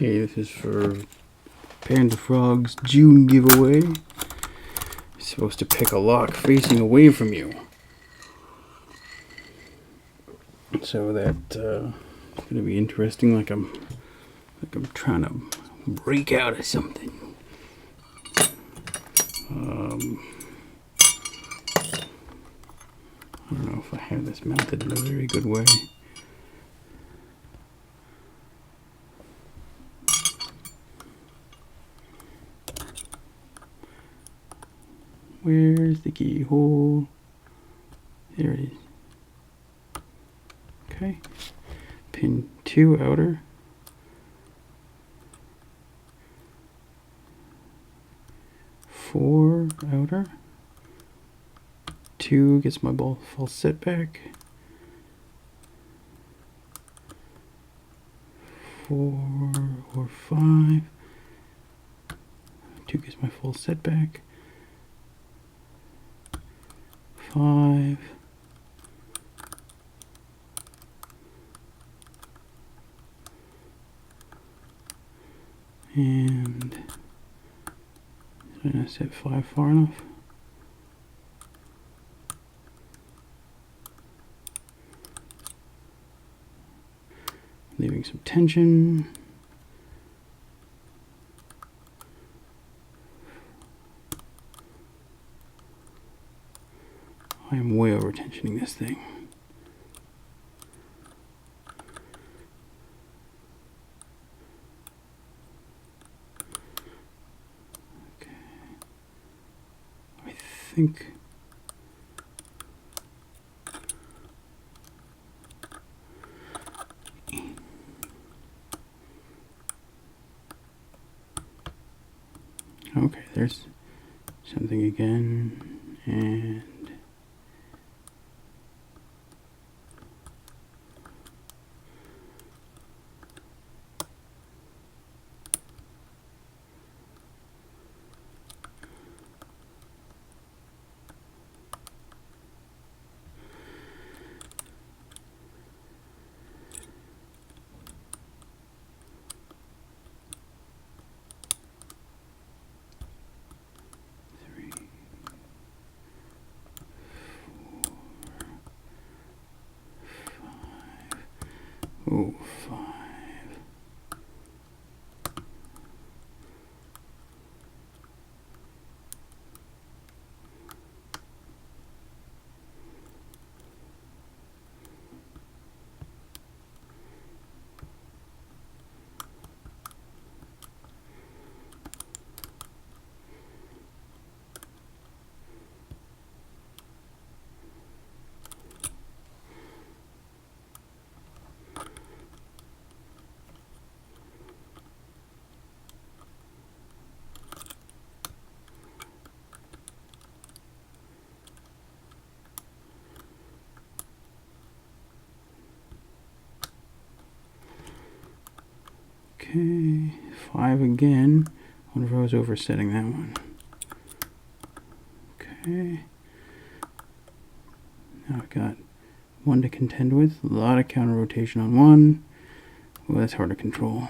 Okay, this is for Panda Frog's June giveaway. You're supposed to pick a lock facing away from you. So that's going to be interesting, like I'm trying to break out of something. I don't know if I have this mounted in a very good way. Where's the keyhole? There it is. Okay. Pin 2 outer. 4 outer. 2 gets my ball false set back. 4 or 5. 2 gets my full set back. 5. And did I set 5 far enough? Leaving some tension. I am way over tensioning this thing. Okay. I think okay, there's something again, and oh, 5. Okay, 5 again. I wonder if I was oversetting that one. Okay. Now I've got 1 to contend with. A lot of counter rotation on 1. Well, that's hard to control.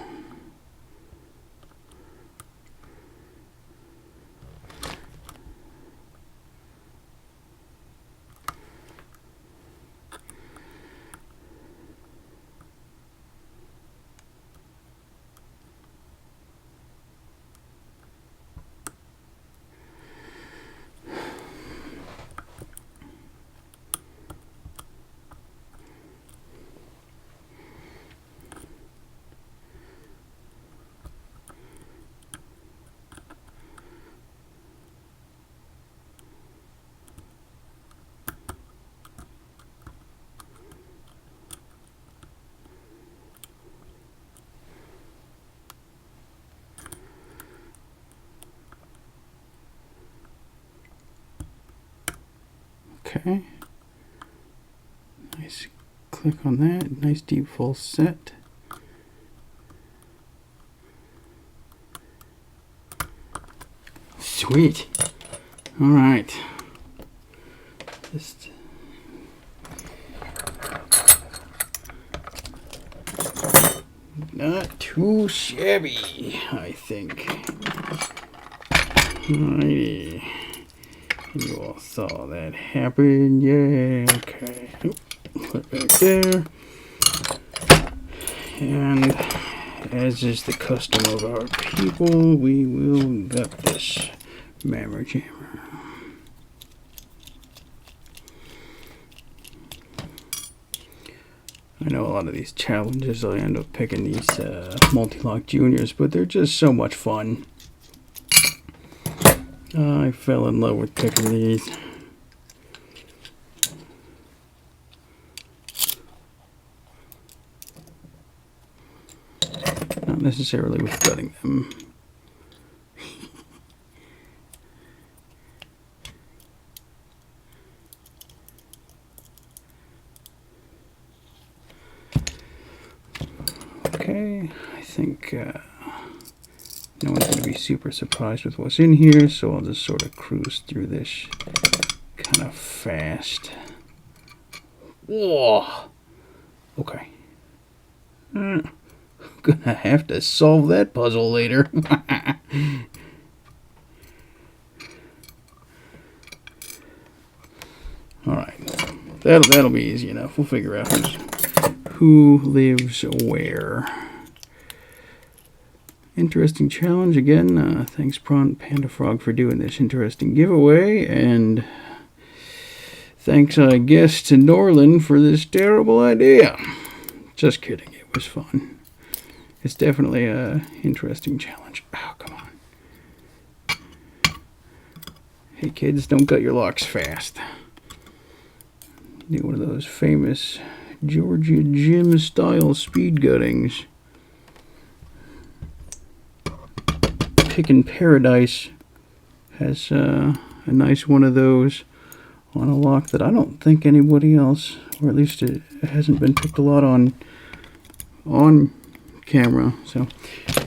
Okay, nice click on that, nice deep full set. Sweet. All right. Just Not too shabby, I think. Alrighty. You all saw that happen. Yeah, okay. Put it back there. And as is the custom of our people, we will gut this mammer jammer. I know a lot of these challenges, I end up picking these Mul-T-Lock Juniors, but they're just so much fun. I fell in love with picking these. Not necessarily with gutting them. Okay, I think no one's going to be super surprised with what's in here, so I'll just sort of cruise through this kind of fast. Whoa! Okay. I'm gonna have to solve that puzzle later. Alright. That'll be easy enough. We'll figure out who lives where. Interesting challenge again. Thanks Panda Frog for doing this interesting giveaway, and thanks I guess to Norland for this terrible idea. Just kidding, it was fun. It's definitely a interesting challenge. Oh, come on. Hey kids, don't gut your locks fast. Do one of those famous Georgia gym style speed guttings. Pickin' Paradise has a nice one of those on a lock that I don't think anybody else, or at least it hasn't been picked a lot on camera. So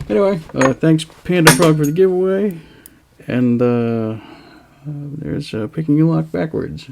anyway, thanks Panda Frog for the giveaway, and there's picking your lock backwards.